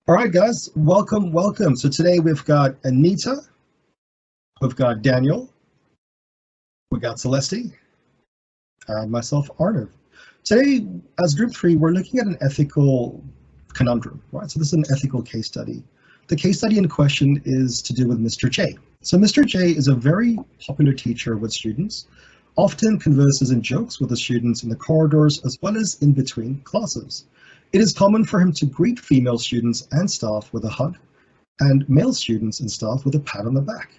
All right, guys, welcome. So today we've got Anita, we've got Daniel, we got Celeste, and myself, Arnav. Today, as group 3, we're looking at an ethical conundrum, right? So this is an ethical case study. The case study in question is to do with Mr. J. So Mr. J is a very popular teacher with students, often converses in jokes with the students in the corridors as well as in between classes. It is common for him to greet female students and staff with a hug, and male students and staff with a pat on the back.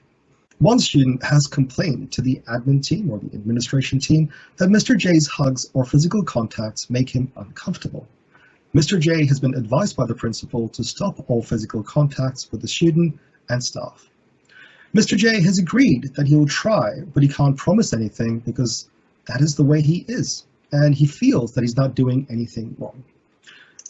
One student has complained to the admin team or the administration team that Mr. J's hugs or physical contacts make him uncomfortable. Mr. J has been advised by the principal to stop all physical contacts with the student and staff. Mr. J has agreed that he will try, but he can't promise anything because that is the way he is, and he feels that he's not doing anything wrong.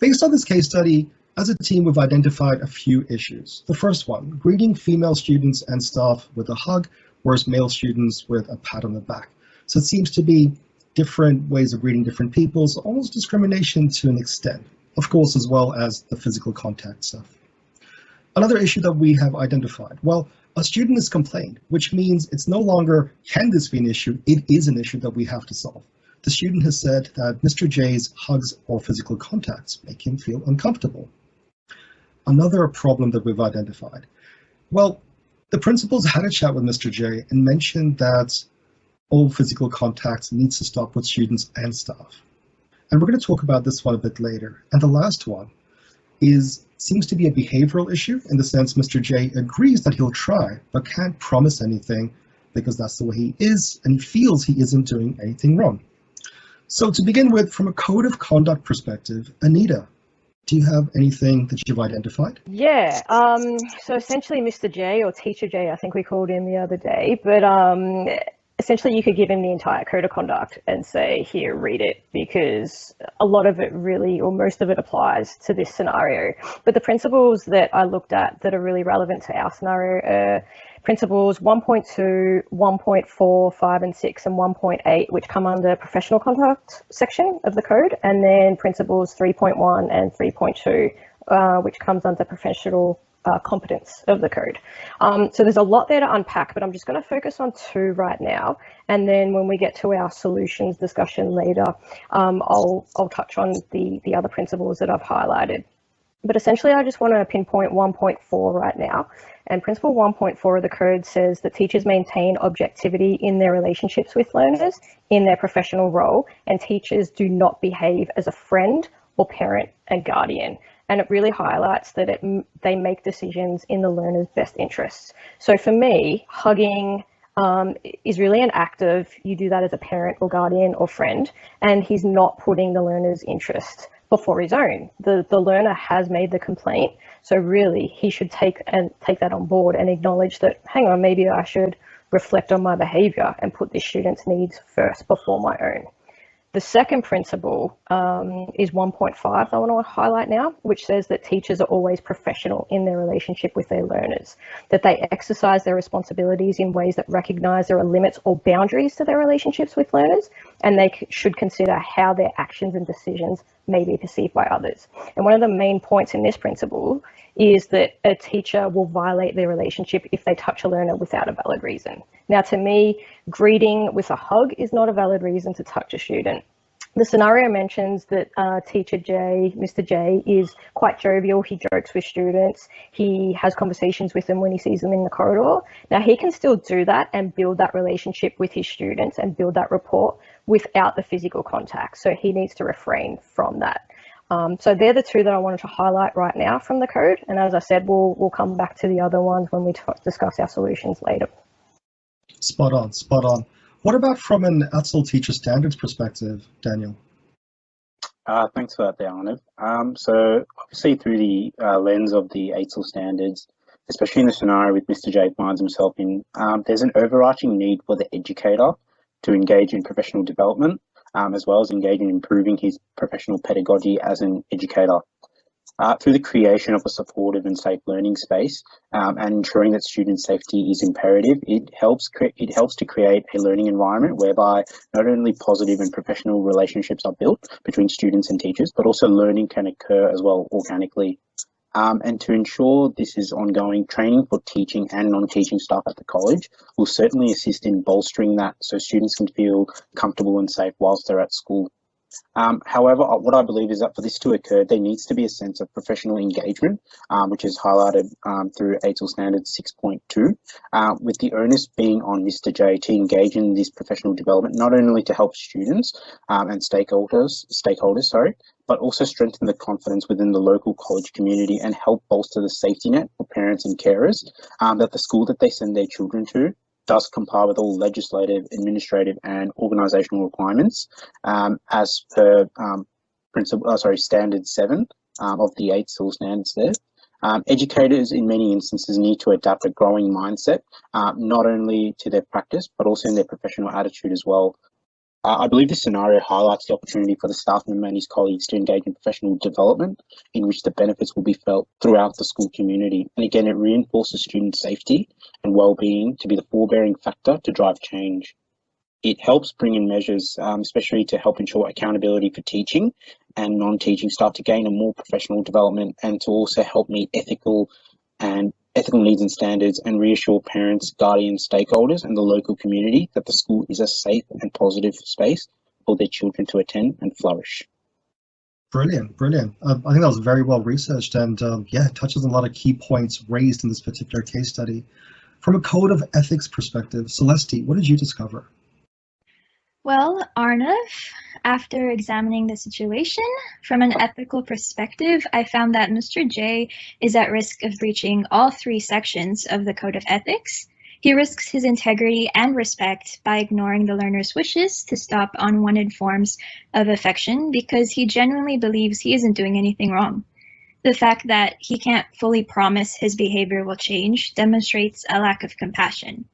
Based on this case study, as a team, we've identified a few issues. The first one, greeting female students and staff with a hug, whereas male students with a pat on the back. So it seems to be different ways of greeting different people, so almost discrimination to an extent, of course, as well as the physical contact stuff. Another issue that we have identified, well, a student has complained, which means it's no longer can this be an issue, it is an issue that we have to solve. The student has said that Mr. J's hugs or physical contacts make him feel uncomfortable. Another problem that we've identified, well, the principal's had a chat with Mr. J and mentioned that all physical contacts needs to stop with students and staff. And we're going to talk about this one a bit later. And the last one seems to be a behavioral issue in the sense Mr. J agrees that he'll try, but can't promise anything because that's the way he is and he feels he isn't doing anything wrong. So to begin with, from a code of conduct perspective, Anita, do you have anything that you've identified? Yeah, so essentially Mr. J, or Teacher J, I think we called him the other day, but essentially you could give him the entire code of conduct and say, here, read it, because a lot of it really, or most of it applies to this scenario. But the principles that I looked at that are really relevant to our scenario are principles 1.2, 1.4, 5 and 6, and 1.8, which come under professional conduct section of the code, and then principles 3.1 and 3.2, which comes under professional competence of the code. So there's a lot there to unpack, but I'm just going to focus on 2 right now. And then when we get to our solutions discussion later, I'll touch on the other principles that I've highlighted. But essentially, I just want to pinpoint 1.4 right now. And principle 1.4 of the code says that teachers maintain objectivity in their relationships with learners in their professional role, and teachers do not behave as a friend or parent and guardian. And it really highlights that they make decisions in the learner's best interests. So for me, hugging is really an act of, you do that as a parent or guardian or friend, and he's not putting the learner's interest before his own. The learner has made the complaint, so really he should take that on board and acknowledge that, hang on, maybe I should reflect on my behavior and put this student's needs first before my own. The second principle is 1.5 I want to highlight now, which says that teachers are always professional in their relationship with their learners, that they exercise their responsibilities in ways that recognize there are limits or boundaries to their relationships with learners, and they should consider how their actions and decisions may be perceived by others. And one of the main points in this principle is that a teacher will violate their relationship if they touch a learner without a valid reason. Now, to me, greeting with a hug is not a valid reason to touch a student. The scenario mentions that Teacher J, Mr. J, is quite jovial. He jokes with students. He has conversations with them when he sees them in the corridor. Now, he can still do that and build that relationship with his students and build that rapport without the physical contact. So he needs to refrain from that. So they're the 2 that I wanted to highlight right now from the code. And as I said, we'll come back to the other ones when we discuss our solutions later. Spot on, spot on. What about from an ATSL teacher standards perspective, Daniel? Thanks for that there, Arnav. So obviously through the lens of the ATSL standards, especially in the scenario with Mr. J finds himself in, there's an overarching need for the educator to engage in professional development, as well as engage in improving his professional pedagogy as an educator. Through the creation of a supportive and safe learning space and ensuring that student safety is imperative, it helps to create a learning environment whereby not only positive and professional relationships are built between students and teachers, but also learning can occur as well organically. And to ensure this is ongoing, training for teaching and non-teaching staff at the college will certainly assist in bolstering that so students can feel comfortable and safe whilst they're at school. However, what I believe is that for this to occur, there needs to be a sense of professional engagement, which is highlighted through ATL Standard 6.2, with the onus being on Mr. J to engage in this professional development, not only to help students and stakeholders, but also strengthen the confidence within the local college community and help bolster the safety net for parents and carers that the school that they send their children to does comply with all legislative, administrative, and organisational requirements as per Standard 7 of the 8 SIL standards there. Educators in many instances need to adapt a growing mindset, not only to their practice, but also in their professional attitude as well. I believe this scenario highlights the opportunity for the staff member and his colleagues to engage in professional development in which the benefits will be felt throughout the school community. And again, it reinforces student safety and well-being to be the forbearing factor to drive change. It helps bring in measures, especially to help ensure accountability for teaching and non-teaching staff to gain a more professional development and to also help meet ethical needs and standards and reassure parents, guardians, stakeholders and the local community that the school is a safe and positive space for their children to attend and flourish. Brilliant, brilliant. I think that was very well researched and it touches on a lot of key points raised in this particular case study. From a code of ethics perspective, Celeste, what did you discover? Well, Arnav, after examining the situation from an ethical perspective, I found that Mr. J is at risk of breaching all 3 sections of the Code of Ethics. He risks his integrity and respect by ignoring the learner's wishes to stop unwanted forms of affection because he genuinely believes he isn't doing anything wrong. The fact that he can't fully promise his behavior will change demonstrates a lack of compassion.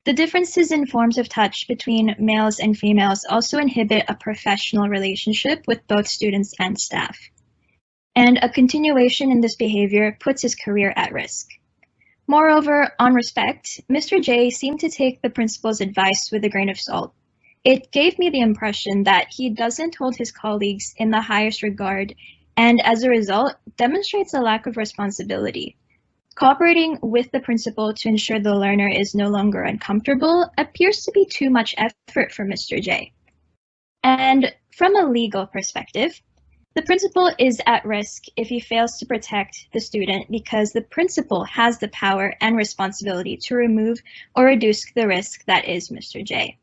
The differences in forms of touch between males and females also inhibit a professional relationship with both students and staff. And a continuation in this behavior puts his career at risk. Moreover, on respect, Mr. J seemed to take the principal's advice with a grain of salt. It gave me the impression that he doesn't hold his colleagues in the highest regard and as a result demonstrates a lack of responsibility. Cooperating with the principal to ensure the learner is no longer uncomfortable appears to be too much effort for Mr. J. And from a legal perspective, the principal is at risk if he fails to protect the student because the principal has the power and responsibility to remove or reduce the risk that is Mr. J.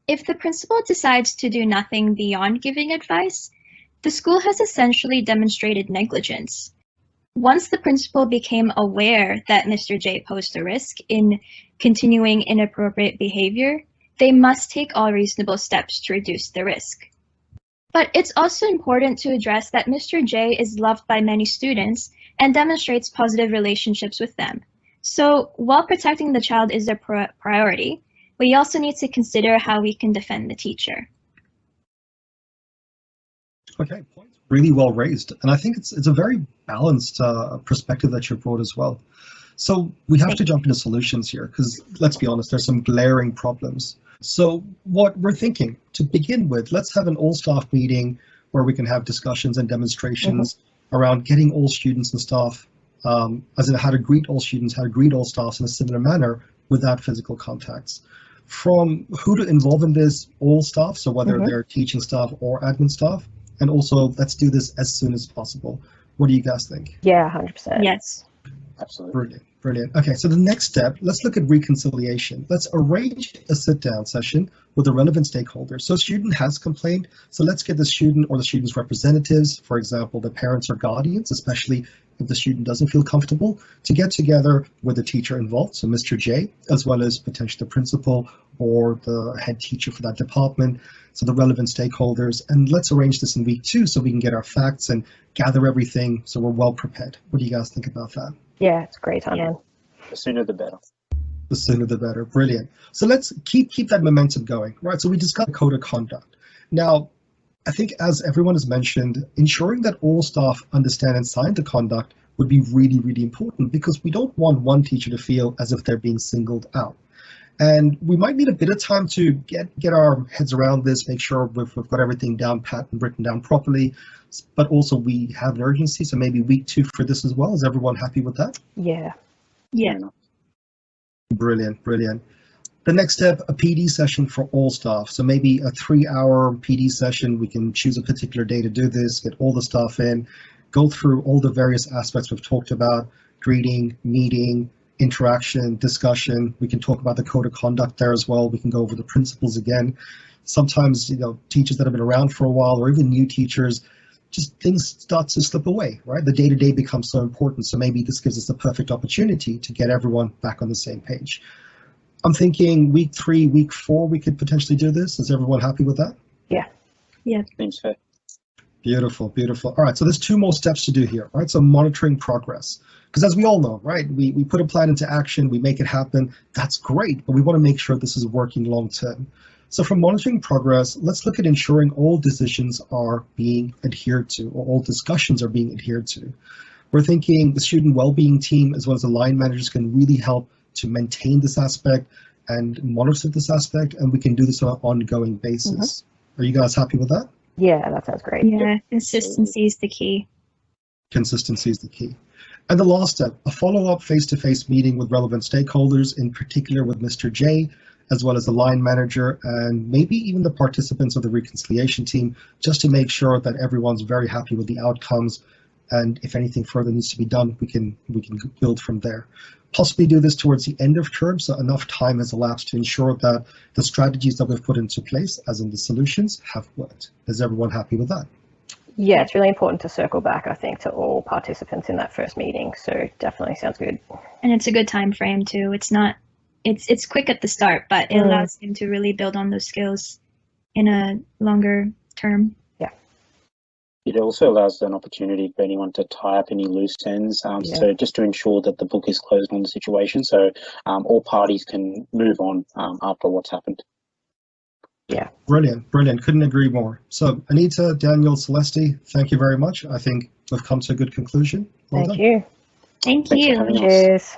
If the principal decides to do nothing beyond giving advice, the school has essentially demonstrated negligence. Once the principal became aware that Mr. J posed a risk in continuing inappropriate behavior, they must take all reasonable steps to reduce the risk. But it's also important to address that Mr. J is loved by many students and demonstrates positive relationships with them. So while protecting the child is a priority, we also need to consider how we can defend the teacher. Okay, points really well raised, and I think it's a very balanced perspective that you brought as well. So we have to jump into solutions here because let's be honest, there's some glaring problems. So what we're thinking to begin with, let's have an all-staff meeting where we can have discussions and demonstrations around getting all students and staff, as in how to greet all students, how to greet all staffs in a similar manner without physical contacts. From who to involve in this, all staff, so whether they're teaching staff or admin staff, and also let's do this as soon as possible. What do you guys think? Yeah, 100%. Yes. Absolutely. Brilliant, brilliant. Okay, so the next step, let's look at reconciliation. Let's arrange a sit-down session with the relevant stakeholders. So a student has complained, so let's get the student or the student's representatives, for example, the parents or guardians, especially if the student doesn't feel comfortable, to get together with the teacher involved, so Mr. J, as well as potentially the principal or the head teacher for that department, so the relevant stakeholders, and let's arrange this in week 2 so we can get our facts and gather everything so we're well prepared. What do you guys think about that? Yeah, it's a great timeline. The sooner the better. The sooner the better. Brilliant. So let's keep that momentum going, right? So we discussed code of conduct. Now, I think as everyone has mentioned, ensuring that all staff understand and sign the conduct would be really, really important because we don't want one teacher to feel as if they're being singled out. And we might need a bit of time to get our heads around this, make sure we've got everything down pat and written down properly. But also we have an urgency, so maybe week 2 for this as well. Is everyone happy with that? Yeah. Yeah. Brilliant, brilliant. The next step, a PD session for all staff. So maybe a 3-hour PD session. We can choose a particular day to do this, get all the staff in, go through all the various aspects we've talked about, greeting, meeting, interaction, discussion. We can talk about the code of conduct there as well. We can go over the principles again. Sometimes, teachers that have been around for a while, or even new teachers, just things start to slip away, right? The day-to-day becomes so important. So maybe this gives us the perfect opportunity to get everyone back on the same page. I'm thinking week 3, week 4, we could potentially do this. Is everyone happy with that? Yeah. Yeah. Seems fair. Beautiful, beautiful. All right, so there's 2 more steps to do here, right? So monitoring progress. Because as we all know, right, we put a plan into action, we make it happen. That's great, but we want to make sure this is working long term. So for monitoring progress, let's look at ensuring all decisions are being adhered to, or all discussions are being adhered to. We're thinking the student well-being team as well as the line managers can really help to maintain this aspect and monitor this aspect, and we can do this on an ongoing basis. Are you guys happy with that? Yeah, that sounds great. Yeah. Consistency is the key. Consistency is the key. And the last step, a follow-up face-to-face meeting with relevant stakeholders, in particular with Mr. J, as well as the line manager, and maybe even the participants of the reconciliation team, just to make sure that everyone's very happy with the outcomes. And if anything further needs to be done, we can build from there. Possibly do this towards the end of term, so enough time has elapsed to ensure that the strategies that we've put into place, as in the solutions, have worked. Is everyone happy with that? Yeah, it's really important to circle back, I think, to all participants in that first meeting. So definitely sounds good. And it's a good time frame too. It's quick at the start, but it allows him to really build on those skills in a longer term. Yeah. It also allows an opportunity for anyone to tie up any loose ends. So just to ensure that the book is closed on the situation, so all parties can move on after what's happened. Yeah. Brilliant, brilliant. Couldn't agree more. So Anita, Daniel, Celeste, thank you very much. I think we've come to a good conclusion. Well Thank done. you. Thank Thanks for you. having us. Cheers.